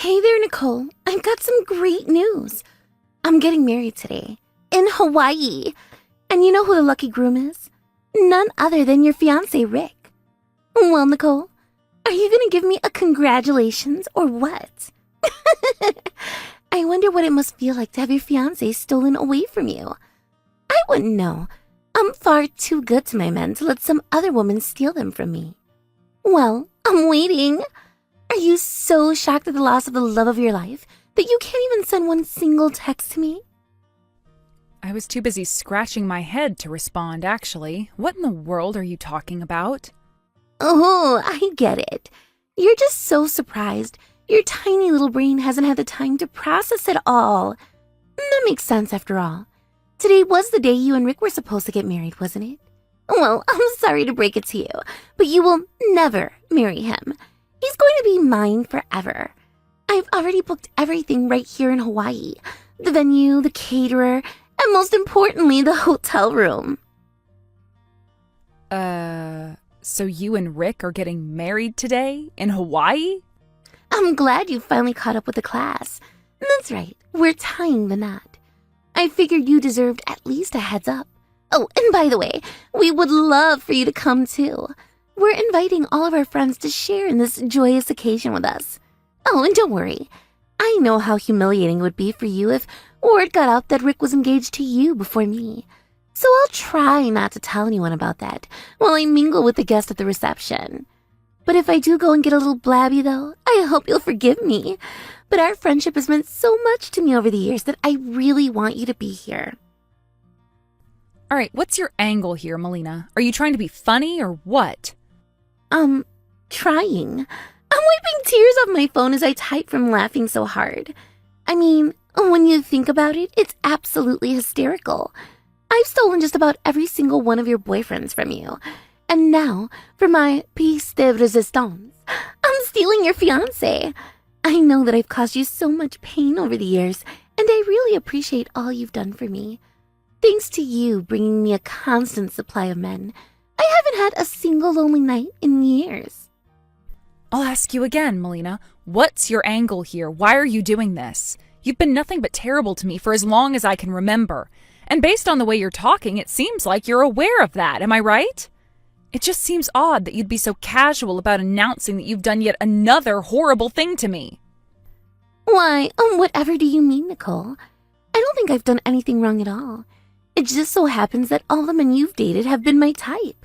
Hey there, Nicole. I've got some great news. I'm getting married today in Hawaii. And you know who the lucky groom is? None other than your fiancé, Rick. Well, Nicole, are you going to give me a congratulations or what? I wonder what it must feel like to have your fiancé stolen away from you. I wouldn't know. I'm far too good to my men to let some other woman steal them from me. Well, I'm waiting. Are you so shocked at the loss of the love of your life that you can't even send one single text to me? I was too busy scratching my head to respond, actually. What in the world are you talking about? Oh, I get it. You're just so surprised. Your tiny little brain hasn't had the time to process it all. That makes sense after all. Today was the day you and Rick were supposed to get married, wasn't it? Well, I'm sorry to break it to you, but you will never marry him. He's going to be mine forever. I've already booked everything right here in Hawaii. The venue, the caterer, and most importantly, the hotel room. So you and Rick are getting married today in Hawaii? I'm glad you finally caught up with the class. That's right, we're tying the knot. I figured you deserved at least a heads up. Oh, and by the way, we would love for you to come too. We're inviting all of our friends to share in this joyous occasion with us. Oh, and don't worry. I know how humiliating it would be for you if word got out that Rick was engaged to you before me. So I'll try not to tell anyone about that while I mingle with the guests at the reception. But if I do go and get a little blabby, though, I hope you'll forgive me. But our friendship has meant so much to me over the years that I really want you to be here. All right, what's your angle here, Melina? Are you trying to be funny or what? Trying. I'm wiping tears off my phone as I type from laughing so hard. I mean, when you think about it, it's absolutely hysterical. I've stolen just about every single one of your boyfriends from you. And now, for my piece de resistance, I'm stealing your fiancé. I know that I've caused you so much pain over the years, and I really appreciate all you've done for me. Thanks to you bringing me a constant supply of men, I haven't had a single lonely night in years. I'll ask you again, Melina. What's your angle here? Why are you doing this? You've been nothing but terrible to me for as long as I can remember. And based on the way you're talking, it seems like you're aware of that. Am I right? It just seems odd that you'd be so casual about announcing that you've done yet another horrible thing to me. Why, whatever do you mean, Nicole? I don't think I've done anything wrong at all. It just so happens that all the men you've dated have been my type.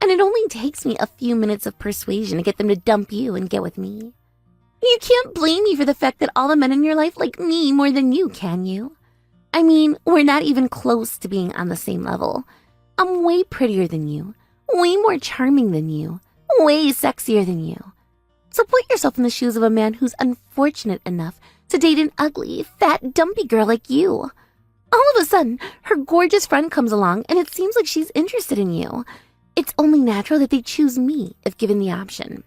And it only takes me a few minutes of persuasion to get them to dump you and get with me. You can't blame me for the fact that all the men in your life like me more than you, can you? I mean, we're not even close to being on the same level. I'm way prettier than you, way more charming than you, way sexier than you. So put yourself in the shoes of a man who's unfortunate enough to date an ugly, fat, dumpy girl like you. All of a sudden, her gorgeous friend comes along and it seems like she's interested in you. It's only natural that they choose me if given the option.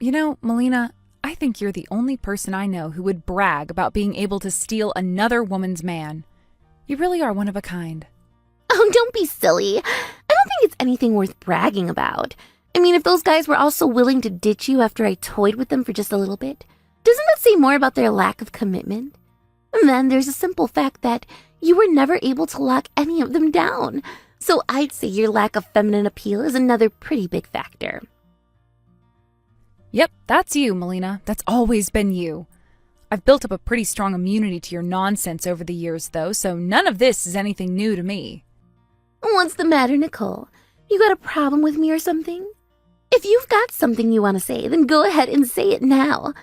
You know, Melina, I think you're the only person I know who would brag about being able to steal another woman's man. You really are one of a kind. Oh, don't be silly. I don't think it's anything worth bragging about. I mean, if those guys were also willing to ditch you after I toyed with them for just a little bit, doesn't that say more about their lack of commitment? And then there's a simple fact that you were never able to lock any of them down. So I'd say your lack of feminine appeal is another pretty big factor. Yep, that's you, Melina. That's always been you. I've built up a pretty strong immunity to your nonsense over the years, though, so none of this is anything new to me. What's the matter, Nicole? You got a problem with me or something? If you've got something you want to say, then go ahead and say it now.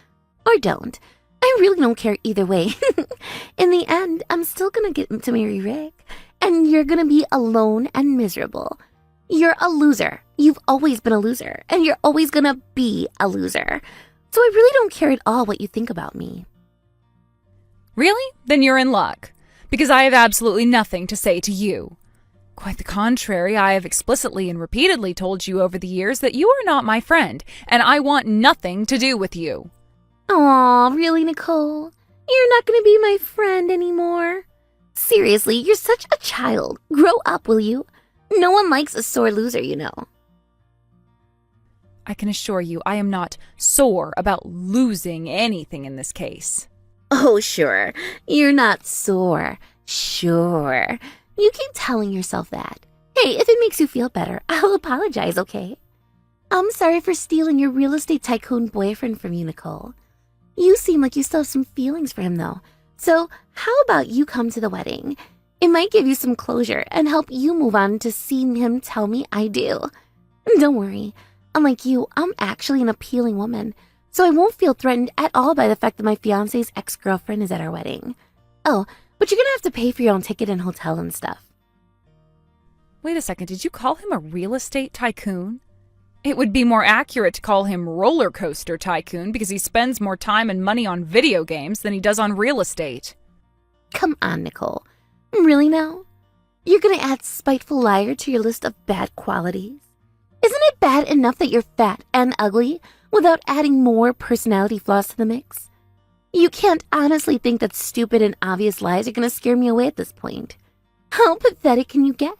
Or don't. I really don't care either way. In the end, I'm still gonna get to marry Rick, and you're gonna be alone and miserable. You're a loser. You've always been a loser, and you're always gonna be a loser. So I really don't care at all what you think about me. Really? Then you're in luck, because I have absolutely nothing to say to you. Quite the contrary, I have explicitly and repeatedly told you over the years that you are not my friend, and I want nothing to do with you. Aw, really, Nicole? You're not gonna be my friend anymore? Seriously, you're such a child. Grow up, will you? No one likes a sore loser, you know. I can assure you I am not sore about losing anything in this case. Oh, sure. You're not sore. Sure. You keep telling yourself that. Hey, if it makes you feel better, I'll apologize, okay? I'm sorry for stealing your real estate tycoon boyfriend from you, Nicole. You seem like you still have some feelings for him, though. So how about you come to the wedding? It might give you some closure and help you move on to seeing him tell me I do. Don't worry. Unlike you, I'm actually an appealing woman, so I won't feel threatened at all by the fact that my fiancé's ex-girlfriend is at our wedding. Oh, but you're gonna have to pay for your own ticket and hotel and stuff. Wait a second, did you call him a real estate tycoon? It would be more accurate to call him roller coaster tycoon because he spends more time and money on video games than he does on real estate. Come on, Nicole. Really now? You're gonna add spiteful liar to your list of bad qualities? Isn't it bad enough that you're fat and ugly without adding more personality flaws to the mix? You can't honestly think that stupid and obvious lies are gonna scare me away at this point. How pathetic can you get?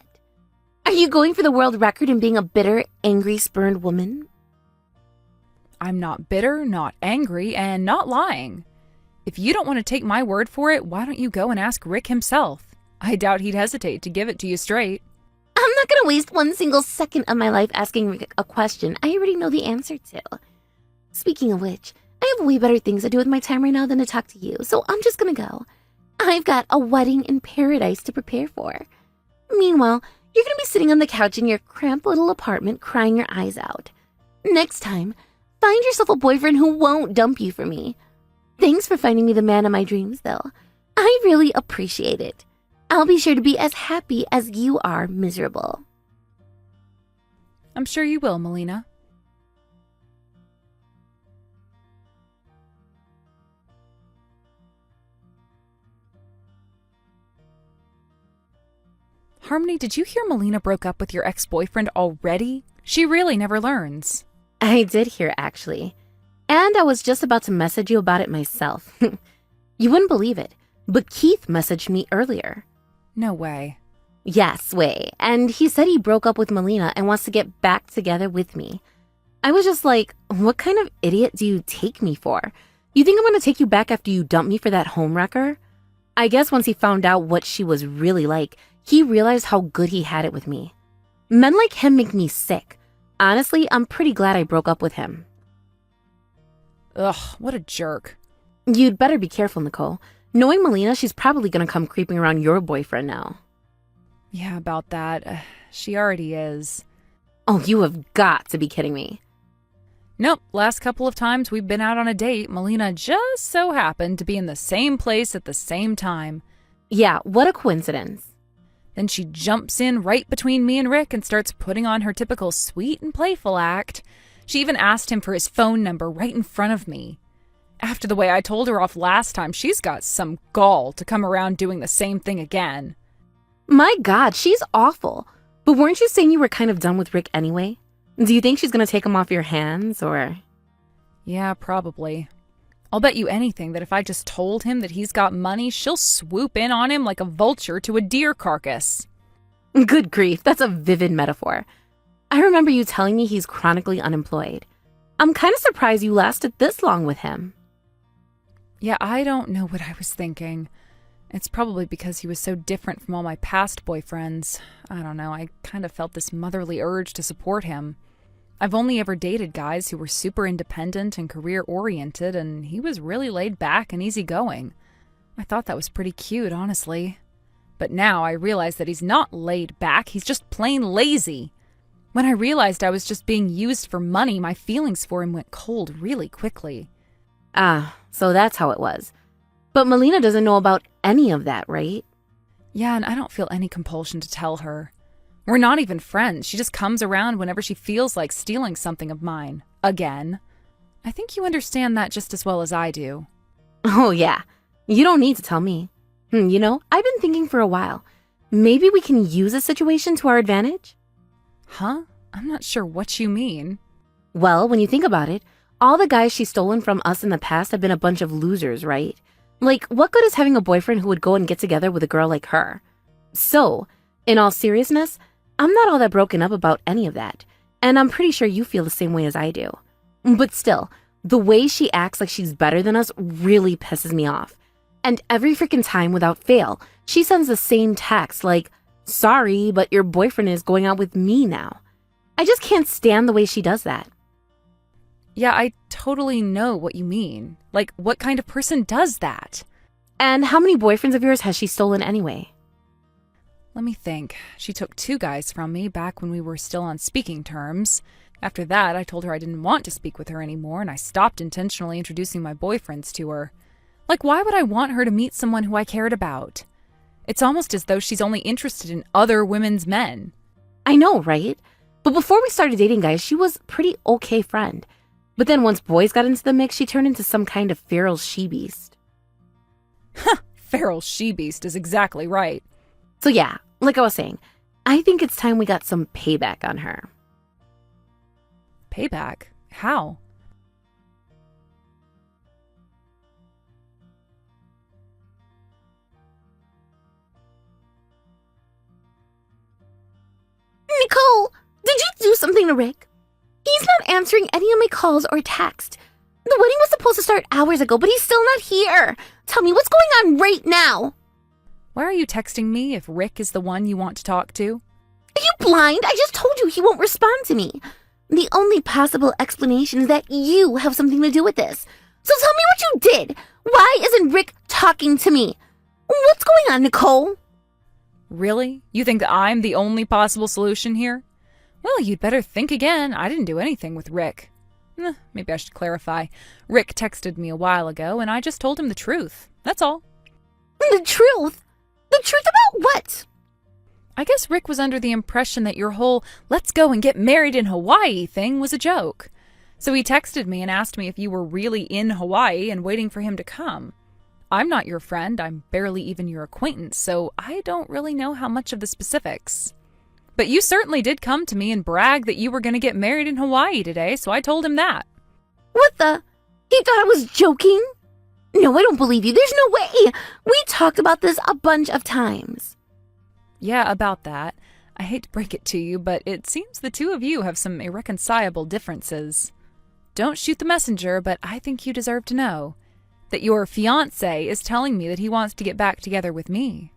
Are you going for the world record in being a bitter, angry, spurned woman? I'm not bitter, not angry, and not lying. If you don't want to take my word for it, why don't you go and ask Rick himself? I doubt he'd hesitate to give it to you straight. I'm not gonna waste one single second of my life asking Rick a question I already know the answer to. Speaking of which, I have way better things to do with my time right now than to talk to you, so I'm just gonna go. I've got a wedding in paradise to prepare for. Meanwhile, you're gonna be sitting on the couch in your cramped little apartment crying your eyes out. Next time, find yourself a boyfriend who won't dump you for me. Thanks for finding me the man of my dreams, though. I really appreciate it. I'll be sure to be as happy as you are miserable. I'm sure you will, Melina. Harmony, did you hear Melina broke up with your ex-boyfriend already? She really never learns. I did hear, actually. And I was just about to message you about it myself. You wouldn't believe it, but Keith messaged me earlier. No way. Yes, way. And he said he broke up with Melina and wants to get back together with me. I was just like, what kind of idiot do you take me for? You think I'm going to take you back after you dump me for that homewrecker? I guess once he found out what she was really like, he realized how good he had it with me. Men like him make me sick. Honestly, I'm pretty glad I broke up with him. Ugh, what a jerk. You'd better be careful, Nicole. Knowing Melina, she's probably going to come creeping around your boyfriend now. Yeah, about that. She already is. Oh, you have got to be kidding me. Nope, last couple of times we've been out on a date, Melina just so happened to be in the same place at the same time. Yeah, what a coincidence. Then she jumps in right between me and Rick and starts putting on her typical sweet and playful act. She even asked him for his phone number right in front of me. After the way I told her off last time, she's got some gall to come around doing the same thing again. My God, she's awful. But weren't you saying you were kind of done with Rick anyway? Do you think she's going to take him off your hands, or? Yeah, probably. I'll bet you anything that if I just told him that he's got money, she'll swoop in on him like a vulture to a deer carcass. Good grief, that's a vivid metaphor. I remember you telling me he's chronically unemployed. I'm kind of surprised you lasted this long with him. Yeah, I don't know what I was thinking. It's probably because he was so different from all my past boyfriends. I don't know, I kind of felt this motherly urge to support him. I've only ever dated guys who were super independent and career-oriented, and he was really laid back and easygoing. I thought that was pretty cute, honestly. But now I realize that he's not laid back, he's just plain lazy. When I realized I was just being used for money, my feelings for him went cold really quickly. Ah, so that's how it was. But Melina doesn't know about any of that, right? Yeah, and I don't feel any compulsion to tell her. We're not even friends. She just comes around whenever she feels like stealing something of mine. Again. I think you understand that just as well as I do. Oh, yeah. You don't need to tell me. You know, I've been thinking for a while. Maybe we can use a situation to our advantage? Huh? I'm not sure what you mean. Well, when you think about it, all the guys she's stolen from us in the past have been a bunch of losers, right? Like, what good is having a boyfriend who would go and get together with a girl like her? So, in all seriousness, I'm not all that broken up about any of that. And I'm pretty sure you feel the same way as I do. But still, the way she acts like she's better than us really pisses me off. And every freaking time without fail, she sends the same text like, "Sorry, but your boyfriend is going out with me now." I just can't stand the way she does that. Yeah, I totally know what you mean. Like, what kind of person does that? And how many boyfriends of yours has she stolen anyway? Let me think. She took 2 guys from me back when we were still on speaking terms. After that, I told her I didn't want to speak with her anymore, and I stopped intentionally introducing my boyfriends to her. Like, why would I want her to meet someone who I cared about? It's almost as though she's only interested in other women's men. I know, right? But before we started dating, guys, she was a pretty okay friend. But then once boys got into the mix, she turned into some kind of feral she-beast. Feral she-beast is exactly right. So yeah, like I was saying, I think it's time we got some payback on her. Payback? How? Nicole, did you do something to Rick? He's not answering any of my calls or texts. The wedding was supposed to start hours ago, but he's still not here. Tell me, what's going on right now? Why are you texting me if Rick is the one you want to talk to? Are you blind? I just told you he won't respond to me. The only possible explanation is that you have something to do with this. So tell me what you did. Why isn't Rick talking to me? What's going on, Nicole? Really? You think that I'm the only possible solution here? Well, you'd better think again. I didn't do anything with Rick. Maybe I should clarify. Rick texted me a while ago, and I just told him the truth. That's all. The truth? The truth about what? I guess Rick was under the impression that your whole "let's go and get married in Hawaii" thing was a joke. So he texted me and asked me if you were really in Hawaii and waiting for him to come. I'm not your friend. I'm barely even your acquaintance, so I don't really know how much of the specifics. But you certainly did come to me and brag that you were going to get married in Hawaii today, so I told him that. What the? He thought I was joking? No, I don't believe you. There's no way. We talked about this a bunch of times. Yeah, about that. I hate to break it to you, but it seems the two of you have some irreconcilable differences. Don't shoot the messenger, but I think you deserve to know that your fiancé is telling me that he wants to get back together with me.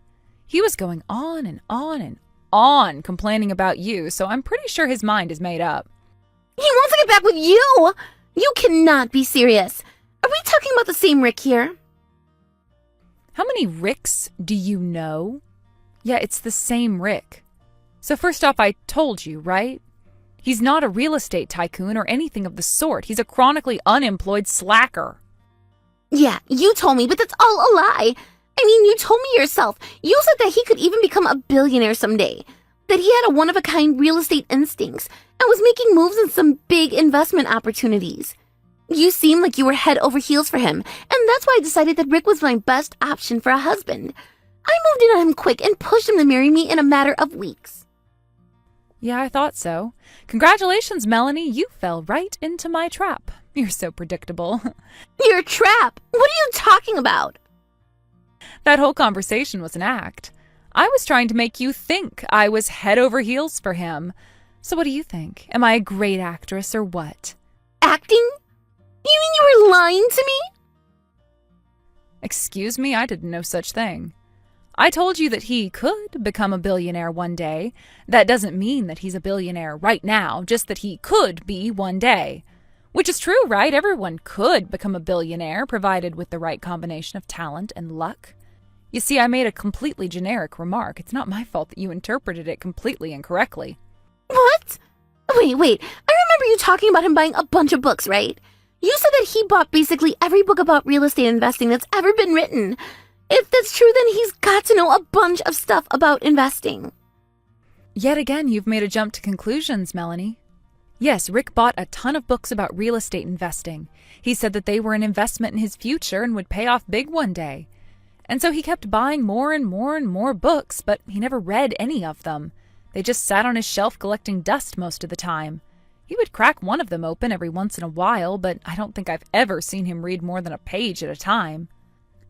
He was going on and on and on complaining about you, so I'm pretty sure his mind is made up. He wants to get back with you? You cannot be serious. Are we talking about the same Rick here? How many Ricks do you know? Yeah, it's the same Rick. So first off, I told you, right? He's not a real estate tycoon or anything of the sort. He's a chronically unemployed slacker. Yeah, you told me, but that's all a lie. I mean, you told me yourself. You said that he could even become a billionaire someday. That he had a one-of-a-kind real estate instincts and was making moves in some big investment opportunities. You seemed like you were head over heels for him, and that's why I decided that Rick was my best option for a husband. I moved in on him quick and pushed him to marry me in a matter of weeks. Yeah, I thought so. Congratulations, Melanie. You fell right into my trap. You're so predictable. Your trap? What are you talking about? That whole conversation was an act. I was trying to make you think I was head over heels for him. So what do you think? Am I a great actress or what? Acting? You mean you were lying to me? Excuse me, I did no such thing. I told you that he could become a billionaire one day. That doesn't mean that he's a billionaire right now, just that he could be one day. Which is true, right? Everyone could become a billionaire, provided with the right combination of talent and luck. You see, I made a completely generic remark. It's not my fault that you interpreted it completely incorrectly. What? Wait. I remember you talking about him buying a bunch of books, right? You said that he bought basically every book about real estate investing that's ever been written. If that's true, then he's got to know a bunch of stuff about investing. Yet again, you've made a jump to conclusions, Melanie. Yes, Rick bought a ton of books about real estate investing. He said that they were an investment in his future and would pay off big one day. And so he kept buying more and more and more books, but he never read any of them. They just sat on his shelf collecting dust most of the time. He would crack one of them open every once in a while, but I don't think I've ever seen him read more than a page at a time.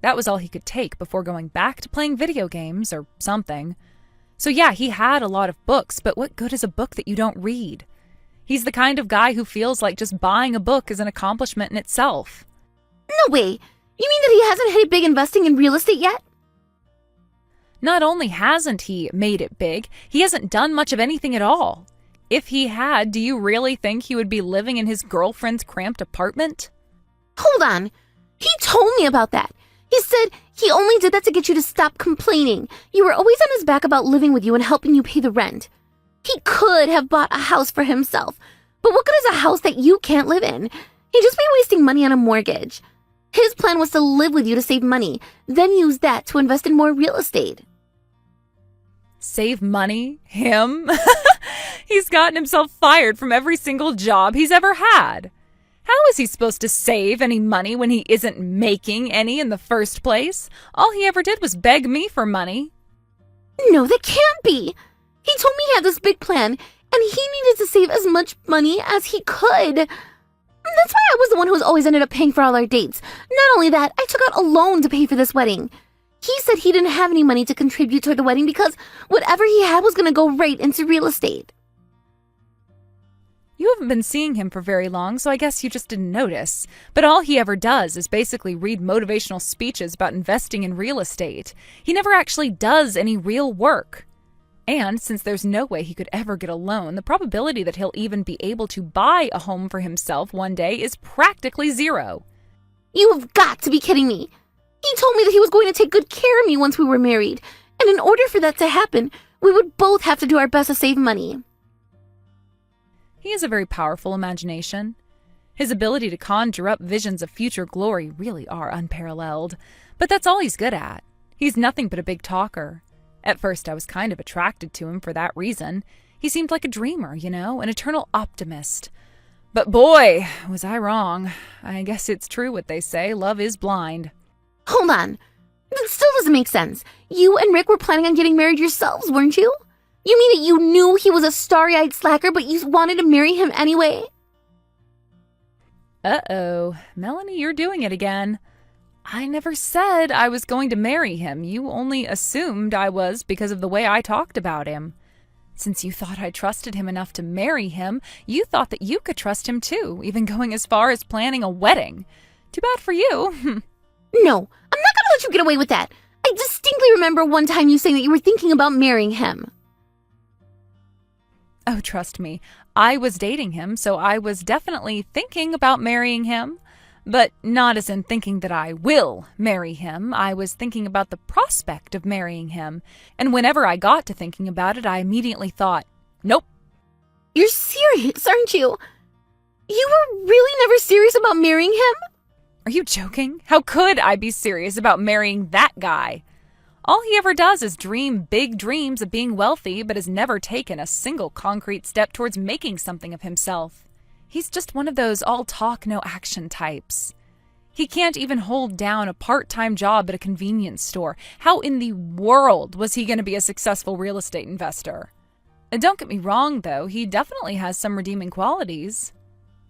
That was all he could take before going back to playing video games or something. So yeah, he had a lot of books, but what good is a book that you don't read? He's the kind of guy who feels like just buying a book is an accomplishment in itself. No way! You mean that he hasn't hit it big investing in real estate yet? Not only hasn't he made it big, he hasn't done much of anything at all. If he had, do you really think he would be living in his girlfriend's cramped apartment? Hold on. He told me about that. He said he only did that to get you to stop complaining. You were always on his back about living with you and helping you pay the rent. He could have bought a house for himself. But what good is a house that you can't live in? He'd just be wasting money on a mortgage. His plan was to live with you to save money, then use that to invest in more real estate. Save money? Him? He's gotten himself fired from every single job he's ever had. How is he supposed to save any money when he isn't making any in the first place? All he ever did was beg me for money. No, that can't be. He told me he had this big plan, and he needed to save as much money as he could. That's why I was the one who's always ended up paying for all our dates. Not only that, I took out a loan to pay for this wedding. He said he didn't have any money to contribute toward the wedding because whatever he had was going to go right into real estate. You haven't been seeing him for very long, so I guess you just didn't notice. But all he ever does is basically read motivational speeches about investing in real estate. He never actually does any real work. And since there's no way he could ever get a loan, the probability that he'll even be able to buy a home for himself one day is practically zero. You have got to be kidding me. He told me that he was going to take good care of me once we were married. And in order for that to happen, we would both have to do our best to save money. He has a very powerful imagination. His ability to conjure up visions of future glory really are unparalleled. But that's all he's good at. He's nothing but a big talker. At first, I was kind of attracted to him for that reason. He seemed like a dreamer, an eternal optimist. But boy, was I wrong. I guess it's true what they say, love is blind. Hold on. That still doesn't make sense. You and Rick were planning on getting married yourselves, weren't you? You mean that you knew he was a starry-eyed slacker, but you wanted to marry him anyway? Uh-oh. Melanie, you're doing it again. I never said I was going to marry him. You only assumed I was because of the way I talked about him. Since you thought I trusted him enough to marry him, you thought that you could trust him too, even going as far as planning a wedding. Too bad for you. No, I'm not gonna let you get away with that. I distinctly remember one time you saying that you were thinking about marrying him. Oh, trust me, I was dating him, so I was definitely thinking about marrying him. But not as in thinking that I will marry him. I was thinking about the prospect of marrying him. And whenever I got to thinking about it, I immediately thought, nope. You're serious, aren't you? You were really never serious about marrying him? Are you joking? How could I be serious about marrying that guy? All he ever does is dream big dreams of being wealthy, but has never taken a single concrete step towards making something of himself. He's just one of those all-talk, no-action types. He can't even hold down a part-time job at a convenience store. How in the world was he going to be a successful real estate investor? And don't get me wrong, though, he definitely has some redeeming qualities.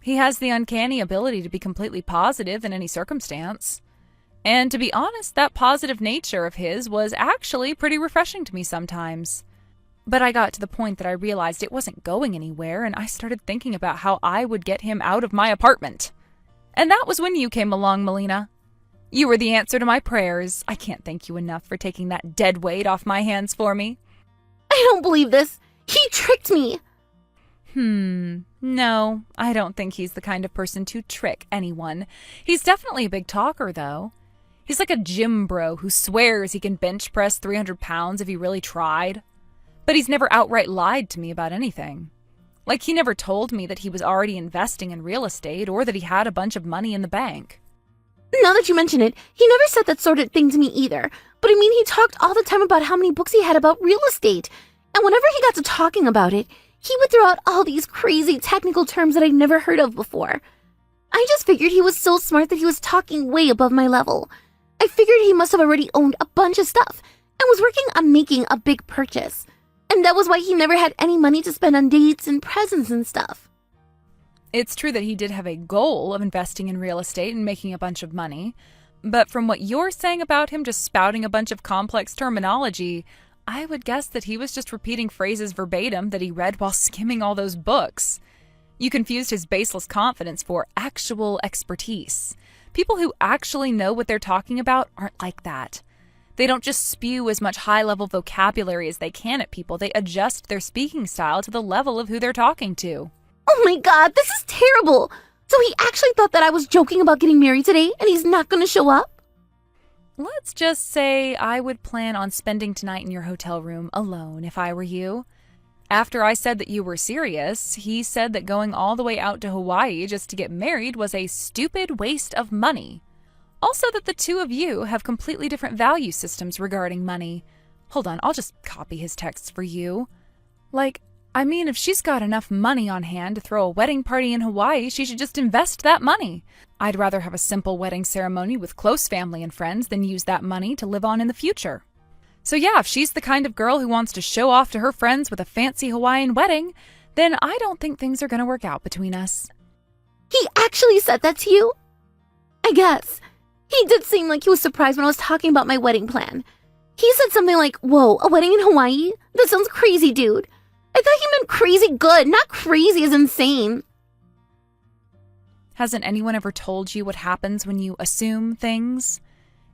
He has the uncanny ability to be completely positive in any circumstance. And to be honest, that positive nature of his was actually pretty refreshing to me sometimes. But I got to the point that I realized it wasn't going anywhere, and I started thinking about how I would get him out of my apartment. And that was when you came along, Melina. You were the answer to my prayers. I can't thank you enough for taking that dead weight off my hands for me. I don't believe this. He tricked me. No, I don't think he's the kind of person to trick anyone. He's definitely a big talker, though. He's like a gym bro who swears he can bench press 300 pounds if he really tried. But he's never outright lied to me about anything. Like, he never told me that he was already investing in real estate or that he had a bunch of money in the bank. Now that you mention it, he never said that sort of thing to me either. But I mean, he talked all the time about how many books he had about real estate. And whenever he got to talking about it, he would throw out all these crazy technical terms that I'd never heard of before. I just figured he was so smart that he was talking way above my level. I figured he must have already owned a bunch of stuff and was working on making a big purchase. And that was why he never had any money to spend on dates and presents and stuff. It's true that he did have a goal of investing in real estate and making a bunch of money. But from what you're saying about him just spouting a bunch of complex terminology, I would guess that he was just repeating phrases verbatim that he read while skimming all those books. You confused his baseless confidence for actual expertise. People who actually know what they're talking about aren't like that. They don't just spew as much high-level vocabulary as they can at people. They adjust their speaking style to the level of who they're talking to. Oh my god, this is terrible! So he actually thought that I was joking about getting married today, and he's not gonna show up? Let's just say I would plan on spending tonight in your hotel room alone if I were you. After I said that you were serious, he said that going all the way out to Hawaii just to get married was a stupid waste of money. Also that the two of you have completely different value systems regarding money. Hold on, I'll just copy his texts for you. If she's got enough money on hand to throw a wedding party in Hawaii, she should just invest that money. I'd rather have a simple wedding ceremony with close family and friends than use that money to live on in the future. So yeah, if she's the kind of girl who wants to show off to her friends with a fancy Hawaiian wedding, then I don't think things are going to work out between us. He actually said that to you? I guess. He did seem like he was surprised when I was talking about my wedding plan. He said something like, "Whoa, a wedding in Hawaii? That sounds crazy, dude." I thought he meant crazy good, not crazy as insane. Hasn't anyone ever told you what happens when you assume things?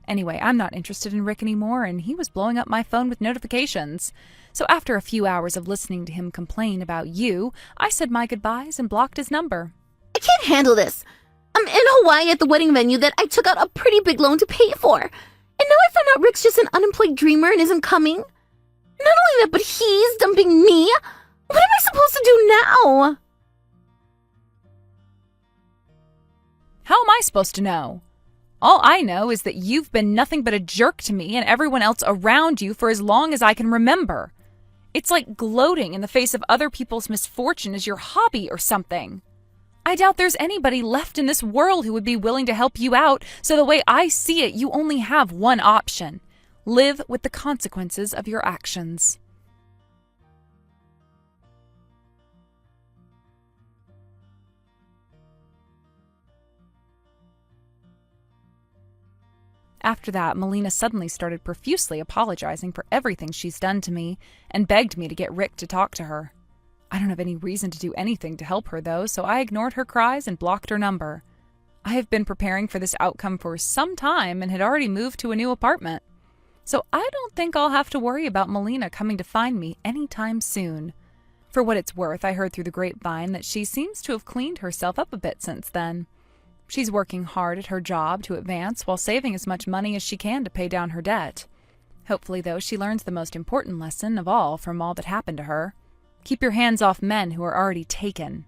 Anyway, I'm not interested in Rick anymore, and he was blowing up my phone with notifications. So after a few hours of listening to him complain about you, I said my goodbyes and blocked his number. I can't handle this. I'm in Hawaii at the wedding venue that I took out a pretty big loan to pay for. And now I found out Rick's just an unemployed dreamer and isn't coming. Not only that, but he's dumping me. What am I supposed to do now? How am I supposed to know? All I know is that you've been nothing but a jerk to me and everyone else around you for as long as I can remember. It's like gloating in the face of other people's misfortune as your hobby or something. I doubt there's anybody left in this world who would be willing to help you out, so the way I see it, you only have one option. Live with the consequences of your actions. After that, Melina suddenly started profusely apologizing for everything she's done to me and begged me to get Rick to talk to her. I don't have any reason to do anything to help her, though, so I ignored her cries and blocked her number. I have been preparing for this outcome for some time and had already moved to a new apartment. So I don't think I'll have to worry about Melina coming to find me anytime soon. For what it's worth, I heard through the grapevine that she seems to have cleaned herself up a bit since then. She's working hard at her job to advance while saving as much money as she can to pay down her debt. Hopefully, though, she learns the most important lesson of all from all that happened to her. Keep your hands off men who are already taken.